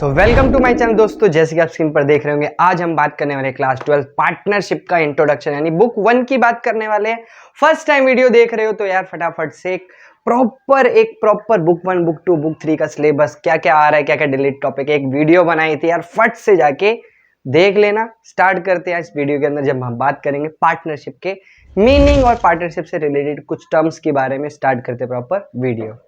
तो welcome to my channel दोस्तों, जैसे कि आप स्क्रीन पर देख रहे होंगे, आज हम बात करने वाले क्लास 12 पार्टनरशिप का इंट्रोडक्शन यानी बुक 1 की बात करने वाले हैं। फर्स्ट टाइम वीडियो देख रहे हो तो यार फटाफट से एक प्रॉपर बुक 1 बुक 2 बुक 3 का सिलेबस क्या क्या आ रहा है, क्या क्या डिलीट टॉपिक, एक वीडियो बनाई थी यार, फट से जाके देख लेना। स्टार्ट करते हैं इस वीडियो के अंदर, जब हम बात करेंगे पार्टनरशिप के मीनिंग और पार्टनरशिप से रिलेटेड कुछ टर्म्स के बारे में। स्टार्ट करते प्रॉपर वीडियो।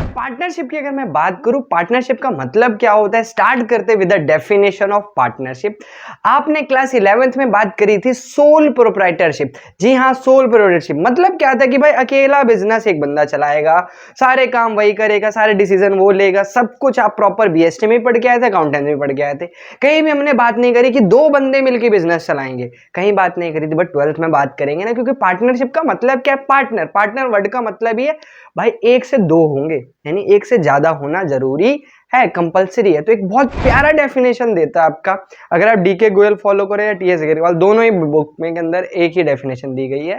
पार्टनरशिप की अगर मैं बात करूं, पार्टनरशिप का मतलब क्या होता है, स्टार्ट करते with the definition of partnership. आपने क्लास 11th में बात करी थी सोल प्रोप्राइटरशिप। जी हाँ, सोल प्रोप्राइटरशिप मतलब क्या था कि भाई अकेला बिजनेस एक बंदा चलाएगा, सारे काम वही करेगा, सारे डिसीजन वो लेगा, सब कुछ। आप प्रॉपर बीएसटी में पढ़ के आए थे, अकाउंटेंसी में पढ़ के आए थे, कहीं भी हमने बात नहीं करी कि दो बंदे मिलकर बिजनेस चलाएंगे, कहीं बात नहीं करी थी। बट 12th में बात करेंगे ना, क्योंकि पार्टनरशिप का मतलब क्या है, पार्टनर वर्ड का मतलब ही है भाई एक से दो होंगे, यानी एक से ज्यादा होना जरूरी है, कंपलसरी है। तो एक बहुत प्यारा डेफिनेशन देता है आपका, अगर आप डीके गोयल फॉलो करें या टीएस अग्रवाल, दोनों ही बुक में के अंदर एक ही डेफिनेशन दी गई है।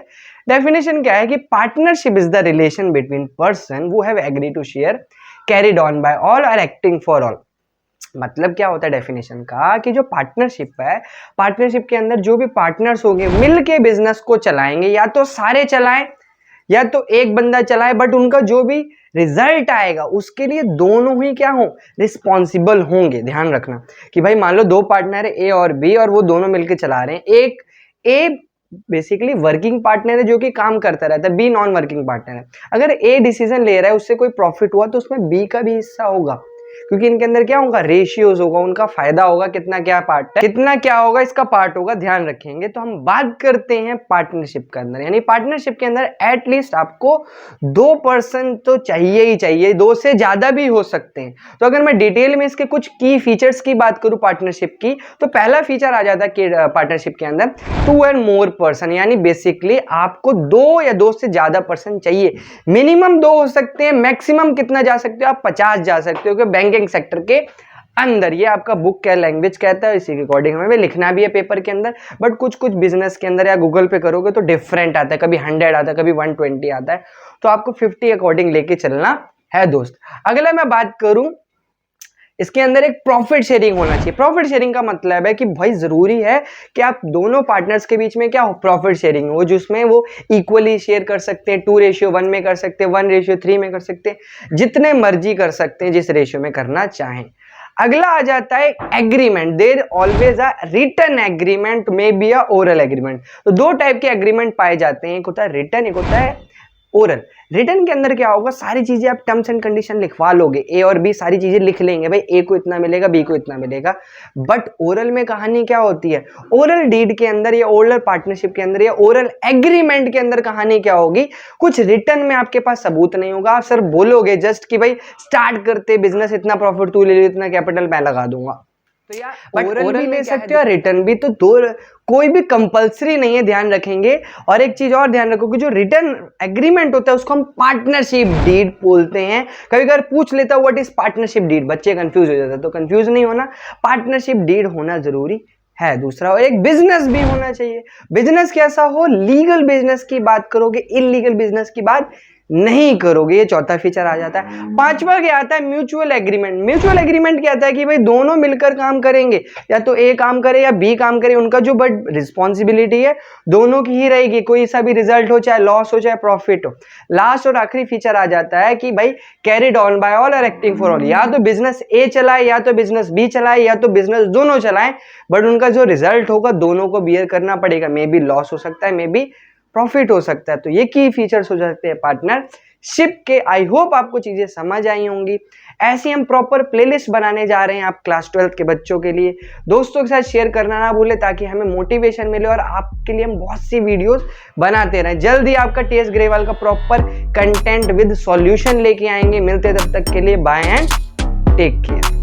डेफिनेशन क्या है कि partnership is the relation between person who have agree to share carried on by all और एक्टिंग फॉर ऑल। मतलब क्या होता है डेफिनेशन का कि जो पार्टनरशिप है, पार्टनरशिप के अंदर जो भी पार्टनर्स होंगे मिलके बिजनेस को चलाएंगे, या तो सारे चलाएं या तो एक बंदा चलाए, बट उनका जो भी रिजल्ट आएगा उसके लिए दोनों ही क्या हो, रिस्पॉन्सिबल होंगे। ध्यान रखना कि भाई मान लो दो पार्टनर है ए और बी, और वो दोनों मिलकर चला रहे हैं। एक ए बेसिकली वर्किंग पार्टनर है जो कि काम करता रहता है, बी नॉन वर्किंग पार्टनर है। अगर ए डिसीजन ले रहा है, उससे कोई प्रॉफिट हुआ तो उसमें बी का भी हिस्सा होगा, क्योंकि इनके अंदर क्या होगा, रेशियोज होगा, उनका फायदा होगा, कितना क्या पार्ट है, कितना क्या होगा, इसका पार्ट होगा, ध्यान रखेंगे। तो हम बात करते हैं पार्टनरशिप के अंदर, यानी पार्टनरशिप के अंदर एटलीस्ट आपको 2% तो चाहिए ही चाहिए, दो से ज्यादा भी हो सकते हैं। तो अगर मैं डिटेल में इसके कुछ की फीचर्स की बात करूं पार्टनरशिप की, तो पहला फीचर आ जाता है पार्टनरशिप के अंदर 2 and more पर्सन, यानी बेसिकली आपको 2 या 2 से ज्यादा पर्सन चाहिए। मिनिमम 2 हो सकते हैं, मैक्सिमम कितना जा सकते हो आप, 50 जा सकते हो, कि बैंकिंग सेक्टर के अंदर। ये आपका बुक क्या लैंग्वेज कहता है, इसी के अकॉर्डिंग हमें लिखना भी है पेपर के अंदर। बट कुछ बिजनेस के अंदर या गूगल पे करोगे तो डिफरेंट आता है, कभी 100 आता है, कभी 120 आता है, तो आपको 50 अकॉर्डिंग लेके चलना है दोस्त। अगला मैं बात करूं, इसके अंदर एक प्रॉफिट शेयरिंग होना चाहिए। प्रॉफिट शेयरिंग का मतलब है कि भाई जरूरी है कि आप दोनों पार्टनर्स के बीच में क्या हो, प्रॉफिट शेयरिंग हो, जिसमें वो इक्वली शेयर कर सकते हैं। 2:1 में कर सकते हैं, 1:3 में कर सकते हैं, जितने मर्जी कर सकते हैं, जिस रेशियो में करना चाहें। अगला आ जाता है agreement. There always a written agreement, may be a oral agreement. तो दो टाइप के एग्रीमेंट पाए जाते हैं, एक होता है रिटन, एक होता है ओरल। रिटर्न के अंदर क्या होगा, सारी चीजें आप टर्म्स एंड कंडीशन लिखवा लोगे, ए और बी सारी चीजें लिख लेंगे, भाई ए को इतना मिलेगा, बी को इतना मिलेगा। बट ओरल में कहानी क्या होती है, ओरल डीड के अंदर या ओरल पार्टनरशिप के अंदर या ओरल एग्रीमेंट के अंदर कहानी क्या होगी, कुछ रिटर्न में आपके पास सबूत नहीं होगा। आप सर बोलोगे जस्ट कि भाई स्टार्ट करते बिजनेस, इतना प्रॉफिट तू ले लो, इतना कैपिटल मैं लगा दूंगा। तो यार ओरल भी ले सकते हो, रिटर्न भी, तो दो कोई भी कंपलसरी नहीं है, ध्यान रखेंगे। और एक चीज और ध्यान रखो कि जो रिटर्न एग्रीमेंट होता है उसको हम पार्टनरशिप डीड बोलते हैं। कभी कभी पूछ लेता है व्हाट इज पार्टनरशिप डीड, बच्चे कंफ्यूज हो जाते हैं, तो कंफ्यूज नहीं होना, पार्टनरशिप डीड होना जरूरी है। दूसरा, और एक बिजनेस भी होना चाहिए। बिजनेस कैसा हो, लीगल बिजनेस की बात करोगे, इलीगल बिजनेस की बात नहीं करोगे। ये चौथा फीचर आ जाता है। पांचवा क्या आता है, म्यूचुअल एग्रीमेंट। म्यूचुअल एग्रीमेंट क्या आता है कि भाई दोनों मिलकर काम करेंगे, या तो ए काम करे या बी काम करे, उनका जो बट रिस्पॉन्सिबिलिटी है दोनों की ही रहेगी, कोई सा भी रिजल्ट हो, चाहे लॉस हो चाहे प्रॉफिट हो। लास्ट और आखिरी फीचर आ जाता है कि भाई कैरिड ऑन बाय ऑल और एक्टिंग फॉर ऑल। या तो बिजनेस ए चलाए, या तो बिजनेस बी चलाए, या तो बिजनेस दोनों चलाएं, बट उनका जो रिजल्ट होगा दोनों को बियर करना पड़ेगा। मे बी लॉस हो सकता है, मे बी प्रॉफिट हो सकता है। तो ये की फीचर्स हो जाते हैं पार्टनरशिप के। आई होप आपको चीजें समझ आई होंगी। ऐसी हम प्रॉपर प्लेलिस्ट बनाने जा रहे हैं आप क्लास 12 के बच्चों के लिए। दोस्तों के साथ शेयर करना ना भूले, ताकि हमें मोटिवेशन मिले और आपके लिए हम बहुत सी वीडियोस बनाते रहें। जल्दी आपका टीएस ग्रेवाल का प्रॉपर कंटेंट विद सॉल्यूशन लेके आएंगे। मिलते तब तक के लिए, बाय एंड टेक केयर।